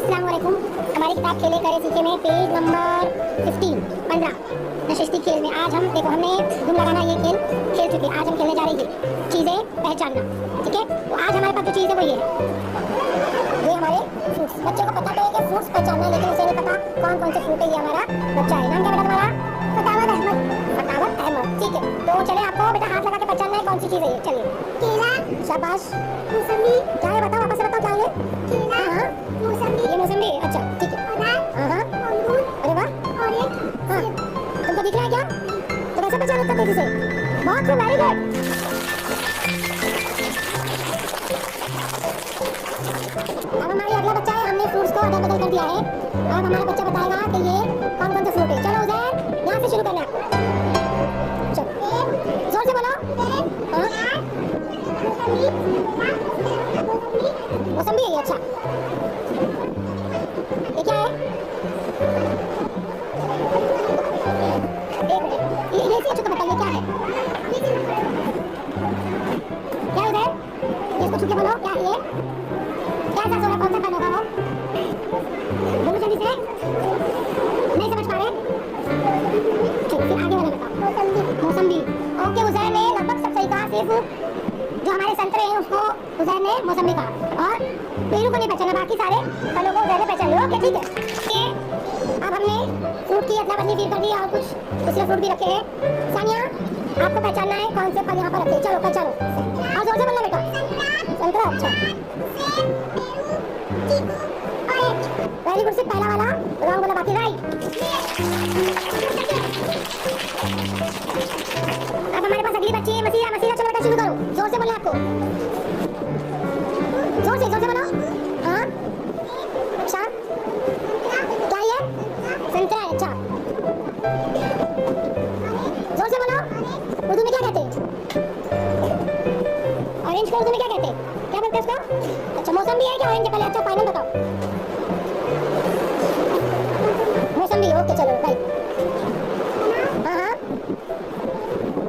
अस्सलाम वालेकुम। हमारी किताब खेले करे सीखे में पेज नंबर 15 नशिस्ती खेल में आज हम देखो हमने धुन लगाना ये खेल खेल चुके। आज हम खेलने जा रहे हैं चीज़ें पहचानना। ठीक है, तो आज हमारे पास जो चीज़ है वो ये हमारे फ्रूट्स। बच्चे को पता तो है कि फ्रूट्स पहचानना है, लेकिन उसे नहीं पता कौन कौन से फ्रूट है। ये हमारा बच्चा है। नाम क्या बेटा तुम्हारा? फतावत अहमद। फतावत अहमद, ठीक है। तो चले आपको बेटा हाथ लगा के पहचानना है कौन सी चीज़ है ये। चलिए। केला। शाबाश। मौसमी। क्या है बताओ, वापस से बताओ क्या है ये? केला। हाँ मौसमी। ये मौसमी है, अच्छा ठीक है। अनार। हाँ अंगूर। अरे वाह। ऑरेंज। हाँ तुमको दिख रहा है क्या? तो कैसे पहचान सकते तेजी से? बहुत खूब, वेरी गुड। अब हमारी अगला बच्चा है। हमने फ्रूट्स को अदल बदल कर दिया है। अब हमारा बच्चा बताएगा कि ये कौन कौन से फ्रूट है। चलो उधर यहाँ से शुरू करना है। चलो जोर से बोलो। मौसमी है ये, अच्छा। ये क्या है? ये से छू के बताइए क्या है? क्या उधर? इसको छू के बोलो क्या है ये? क्या ऐसा सोना कौन सा फल होगा वो? बोलो जल्दी से। नहीं समझ पा रहे? ठीक, फिर आगे वाला बताओ। मौसम्बी। ओके, उज़ैर ने लगभग सब सही कहा। सिर्फ जो हमारे संतरे हैं उसको उज़ैर ने मौसम्बी कहा और पेरू को नहीं पहचाना। बाकी सारे फलों को उज़ैर ने पहचान लिया। ओके ठीक है। अब हमने फ्रूट की अदला बदली फिर कर दी और कुछ दूसरे फ्रूट भी रखे हैं। सानिया आपको पहचानना है कौन से फल यहाँ पर रखे हैं। चलो पहचानो और जोर से बोलना बेटा। संतरा, अच्छा वेरी गुड। सिर्फ पहला वाला रॉन्ग बोला, बाकी राइट। अब हमारे पास अगली बच्ची है मसीहा। मसीहा चलो बेटा शुरू करो। जोर से बोलना आपको, जोर से बोलो। हाँ अच्छा, क्या ये? संतरा है, अच्छा। जोर से बोलो। उर्दू में क्या कहते हैं? ऑरेंज को उर्दू में क्या कहते हैं? क्या बोलते हैं उसको? अच्छा मौसम्बी है क्या ऑरेंज है? पहले अच्छा फाइनल बताओ। मौसम्बी, ओके चलो राइट। हाँ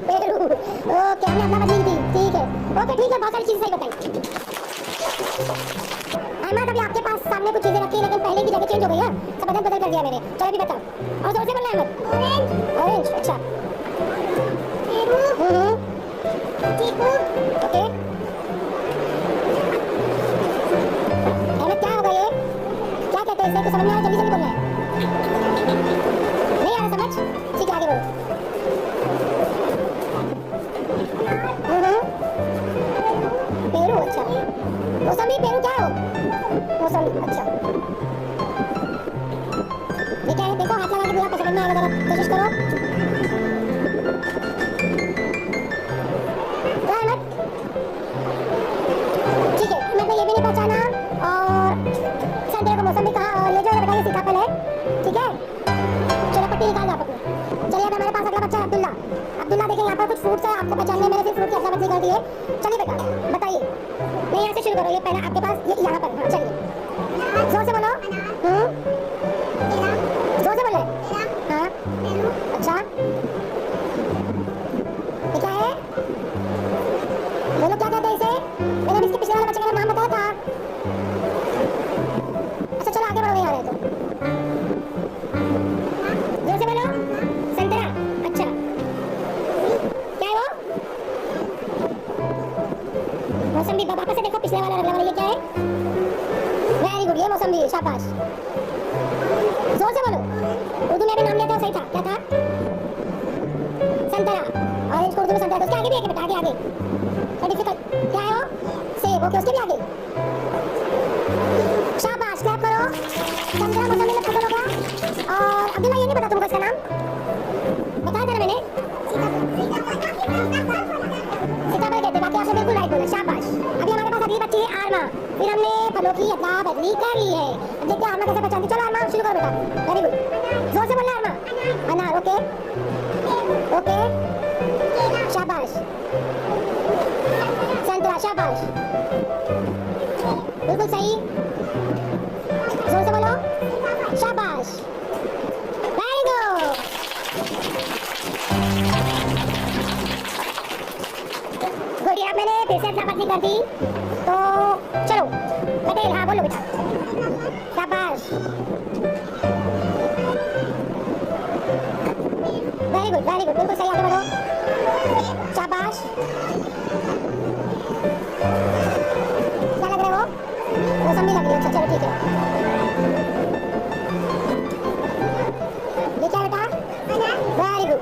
पेरू, ओके हमने अपना बदली थी, ठीक है। ओके ठीक है, बहुत सारी चीज़ें सही बताई। अहमद अभी आपके पास सामने कुछ चीज़ें रखी है, लेकिन पहले की जगह चेंज हो गई है। सब बदल बदल कर दिया मैंने। चलो अभी बताओ और जोर से बोलना है अहमद। ऑरेंज। ऑरेंज, अच्छा। चीकू, ओके। अहमद क्या होगा ये? क्या कहते हैं इसे? तो समझ में आ रहा, जल्दी जल्दी बोलना है। नहीं आ रहा समझ? ठीक है आगे बोलो। पेरू, अच्छा। मौसमी पेरू क्या हो? मौसमी, अच्छा। ये क्या है? देखो हाथ लगा के पूरा पकड़ना है, जरा कोशिश करो। ठीक है, मैंने ये भी नहीं पहचाना और संतरे को मौसमी कहा और ये जो है बेटा ये सीताफल है, ठीक है। चलो पट्टी निकाल दो आप अपनी। चलिए अब हमारे पास अगला बच्चा है अब्दुल्ला। अब्दुल्ला देखिए यहाँ पर कुछ फ्रूट्स है, आपको पहचानने मैंने फिर फ्रूट की अदला बदली कर दी है। चलिए बेटा बताइए। नहीं यहाँ से शुरू करो, ये पहला आपके पास ये यहाँ पर। हाँ चलिए जोर से बोलो। जोर से बोले। हाँ अच्छा, ये क्या है? बोलो क्या कहते हैं इसे? मैंने अभी इसके पिछले वाले बच्चे का नाम बताया था। अच्छा चलो आगे बढ़ो, नहीं आ रहे तो जोर से बोलो। संतरा, अच्छा। क्या है वो? मौसम्बी। वापस से देखो पिछले वाला अगला वाला, ये क्या है? वेरी गुड, ये मौसम्बी है, शाबाश। जोर से बोलो। उर्दू में भी नाम लिया था, सही था, क्या था? संतरा। ऑरेंज को उर्दू में संतरा था। उसके आगे भी है बेटा, आगे आगे और डिफिकल्ट क्या है वो? सेब, ओके उसके भी आगे। शाबाश, क्लैप करो। संतरा मौसमी में खत्म हो गया। और अब्दुल्ला ये नहीं पता तुमको इसका नाम? बताया था ना मैंने, सीताफल कहते हैं। बाकी आपने बिल्कुल राइट बोला, शाबाश। अभी हमारे पास अगली बच्ची है आरमा। फिर हमने फलों की अदला बदली कर ली है। अब देखते हैं आरमा कैसे पहचानती। चलो आरमा शुरू करो बेटा, वेरी गुड। जोर से बोलना आरमा। अनार, ओके ओके शाबाश। संतरा, शाबाश, बिल्कुल सही। जोर से बोलो, शाबाश, वेरी गुड। गुड़िया मैंने फिर से अदला बदली कर दी। तो चलो बेटे, हाँ बोलो बेटा, शाबाश। वेरी गुड, बिल्कुल सही, आगे बढ़ो, शाबाश। क्या लग रहा है वो? मौसमी लग रही है, अच्छा चलो ठीक है। ये क्या बेटा? Very good.